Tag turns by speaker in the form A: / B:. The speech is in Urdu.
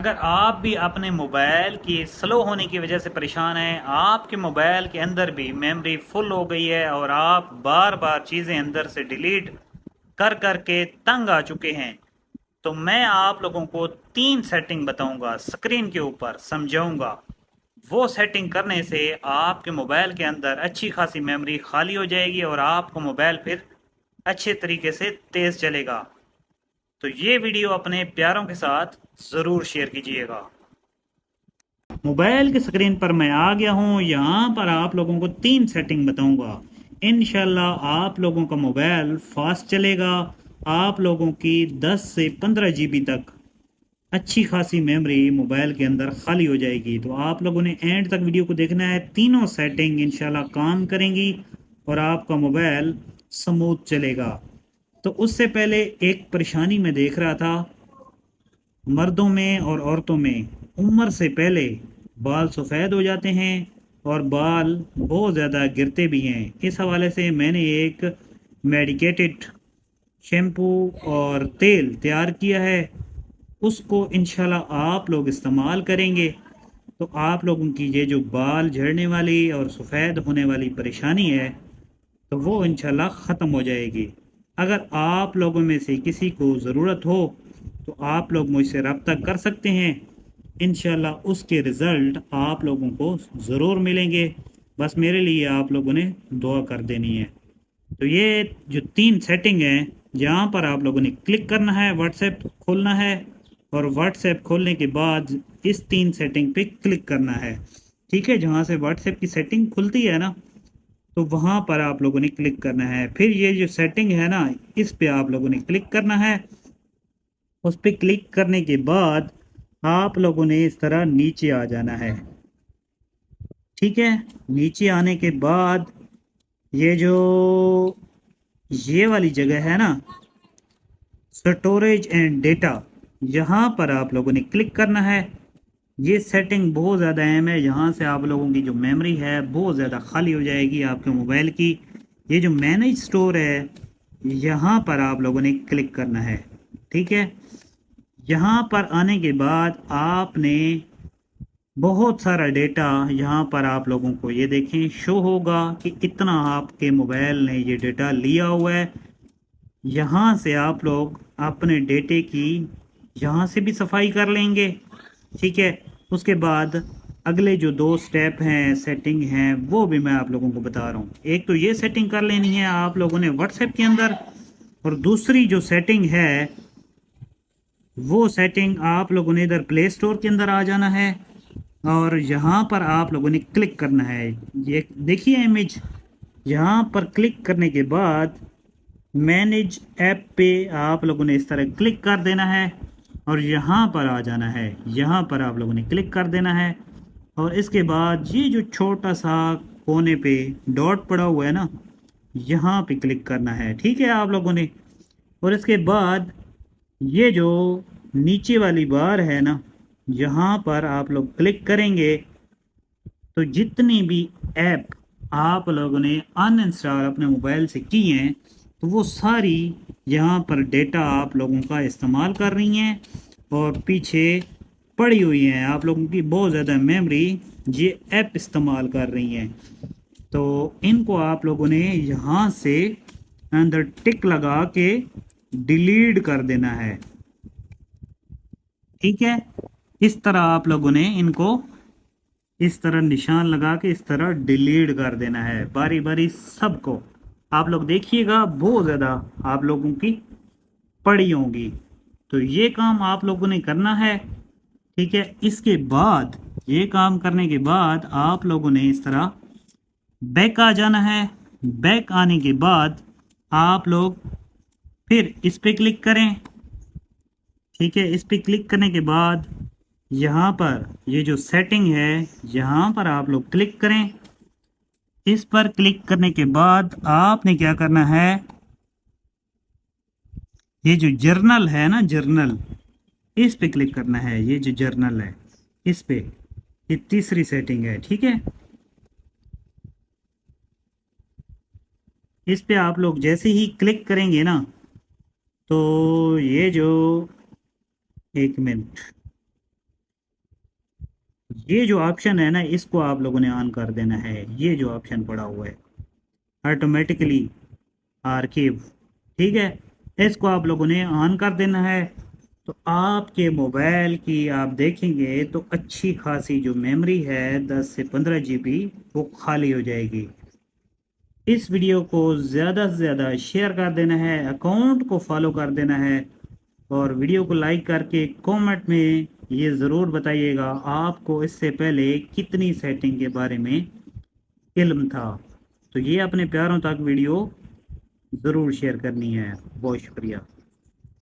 A: اگر آپ بھی اپنے موبائل کی سلو ہونے کی وجہ سے پریشان ہیں، آپ کے موبائل کے اندر بھی میموری فل ہو گئی ہے اور آپ بار بار چیزیں اندر سے ڈیلیٹ کر کر کے تنگ آ چکے ہیں، تو میں آپ لوگوں کو 3 سیٹنگ بتاؤں گا، اسکرین کے اوپر سمجھاؤں گا۔ وہ سیٹنگ کرنے سے آپ کے موبائل کے اندر اچھی خاصی میموری خالی ہو جائے گی اور آپ کو موبائل پھر اچھے طریقے سے تیز چلے گا۔ تو یہ ویڈیو اپنے پیاروں کے ساتھ ضرور شیئر کیجئے گا۔ موبائل کی سکرین پر میں آ گیا ہوں، یہاں پر آپ لوگوں کو 3 سیٹنگ بتاؤں گا۔ انشاءاللہ آپ لوگوں کا موبائل فاسٹ چلے گا، آپ لوگوں کی 10 سے 15 جی بی تک اچھی خاصی میموری موبائل کے اندر خالی ہو جائے گی۔ تو آپ لوگوں نے اینڈ تک ویڈیو کو دیکھنا ہے، تینوں سیٹنگ انشاءاللہ کام کریں گی اور آپ کا موبائل سموتھ چلے گا۔ تو اس سے پہلے ایک پریشانی میں دیکھ رہا تھا، مردوں میں اور عورتوں میں عمر سے پہلے بال سفید ہو جاتے ہیں اور بال بہت زیادہ گرتے بھی ہیں۔ اس حوالے سے میں نے ایک میڈیکیٹڈ شیمپو اور تیل تیار کیا ہے، اس کو انشاءاللہ آپ لوگ استعمال کریں گے تو آپ لوگوں کی یہ جو بال جھڑنے والی اور سفید ہونے والی پریشانی ہے تو وہ انشاءاللہ ختم ہو جائے گی۔ اگر آپ لوگوں میں سے کسی کو ضرورت ہو تو آپ لوگ مجھ سے رابطہ کر سکتے ہیں، انشاءاللہ اس کے رزلٹ آپ لوگوں کو ضرور ملیں گے۔ بس میرے لیے آپ لوگوں نے دعا کر دینی ہے۔ تو یہ جو 3 سیٹنگ ہیں، یہاں پر آپ لوگوں نے کلک کرنا ہے، واٹس ایپ کھولنا ہے اور واٹس ایپ کھولنے کے بعد اس 3 سیٹنگ پہ کلک کرنا ہے، ٹھیک ہے؟ جہاں سے واٹس ایپ کی سیٹنگ کھلتی ہے نا، تو وہاں پر آپ لوگوں نے کلک کرنا ہے۔ پھر یہ جو سیٹنگ ہے نا، اس پہ آپ لوگوں نے کلک کرنا ہے۔ اس پہ کلک کرنے کے بعد آپ لوگوں نے اس طرح نیچے آ جانا ہے، ٹھیک ہے؟ نیچے آنے کے بعد یہ جو یہ والی جگہ ہے نا، سٹوریج اینڈ ڈیٹا، یہاں پر آپ لوگوں نے کلک کرنا ہے۔ یہ سیٹنگ بہت زیادہ اہم ہے، یہاں سے آپ لوگوں کی جو میموری ہے بہت زیادہ خالی ہو جائے گی آپ کے موبائل کی۔ یہ جو مینیج سٹور ہے، یہاں پر آپ لوگوں نے کلک کرنا ہے، ٹھیک ہے؟ یہاں پر آنے کے بعد آپ نے بہت سارا ڈیٹا یہاں پر آپ لوگوں کو یہ دیکھیں شو ہوگا کہ اتنا آپ کے موبائل نے یہ ڈیٹا لیا ہوا ہے۔ یہاں سے آپ لوگ اپنے ڈیٹے کی یہاں سے بھی صفائی کر لیں گے، ٹھیک ہے؟ اس کے بعد اگلے جو 2 سٹیپ ہیں، سیٹنگ ہیں، وہ بھی میں آپ لوگوں کو بتا رہا ہوں۔ ایک تو یہ سیٹنگ کر لینی ہے آپ لوگوں نے واٹس ایپ کے اندر، اور دوسری جو سیٹنگ ہے وہ سیٹنگ آپ لوگوں نے ادھر پلے سٹور کے اندر آ جانا ہے اور یہاں پر آپ لوگوں نے کلک کرنا ہے۔ یہ دیکھیے امیج، یہاں پر کلک کرنے کے بعد مینیج ایپ پہ آپ لوگوں نے اس طرح کلک کر دینا ہے اور یہاں پر آ جانا ہے، یہاں پر آپ لوگوں نے کلک کر دینا ہے اور اس کے بعد یہ جو چھوٹا سا کونے پہ ڈاٹ پڑا ہوا ہے نا، یہاں پہ کلک کرنا ہے، ٹھیک ہے آپ لوگوں نے؟ اور اس کے بعد یہ جو نیچے والی بار ہے نا، یہاں پر آپ لوگ کلک کریں گے تو جتنی بھی ایپ آپ لوگوں نے ان انسٹال اپنے موبائل سے کی ہیں تو وہ ساری یہاں پر ڈیٹا آپ لوگوں کا استعمال کر رہی ہیں اور پیچھے پڑی ہوئی ہیں، آپ لوگوں کی بہت زیادہ میموری یہ ایپ استعمال کر رہی ہیں۔ تو ان کو آپ لوگوں نے یہاں سے اندر ٹک لگا کے ڈیلیٹ کر دینا ہے، ٹھیک ہے؟ اس طرح آپ لوگوں نے ان کو اس طرح نشان لگا کے اس طرح ڈیلیٹ کر دینا ہے باری باری سب کو۔ آپ لوگ دیکھیے گا بہت زیادہ آپ لوگوں کی پڑی ہوں گی، تو یہ کام آپ لوگوں نے کرنا ہے، ٹھیک ہے؟ اس کے بعد یہ کام کرنے کے بعد آپ لوگوں نے اس طرح بیک آ جانا ہے۔ بیک آنے کے بعد آپ لوگ پھر اس پہ کلک کریں، ٹھیک ہے؟ اس پہ کلک کرنے کے بعد یہاں پر یہ جو سیٹنگ ہے یہاں پر آپ لوگ کلک کریں۔ اس پر کلک کرنے کے بعد آپ نے کیا کرنا ہے، یہ جو جرنل ہے نا، جرنل، اس پہ کلک کرنا ہے۔ یہ جو جرنل ہے اس پہ، یہ تیسری سیٹنگ ہے، ٹھیک ہے؟ اس پہ آپ لوگ جیسے ہی کلک کریں گے نا تو یہ جو، ایک منٹ، یہ جو آپشن ہے نا اس کو آپ لوگوں نے آن کر دینا ہے، یہ جو آپشن پڑا ہوا ہے آٹومیٹکلی آرکیو، ٹھیک ہے، اس کو آپ لوگوں نے آن کر دینا ہے۔ تو آپ کے موبائل کی آپ دیکھیں گے تو اچھی خاصی جو میموری ہے 10 سے 15 GB وہ خالی ہو جائے گی۔ اس ویڈیو کو زیادہ سے زیادہ شیئر کر دینا ہے، اکاؤنٹ کو فالو کر دینا ہے، اور ویڈیو کو لائک کر کے کومنٹ میں یہ ضرور بتائیے گا آپ کو اس سے پہلے کتنی سیٹنگ کے بارے میں علم تھا۔ تو یہ اپنے پیاروں تک ویڈیو ضرور شیئر کرنی ہے۔ بہت شکریہ۔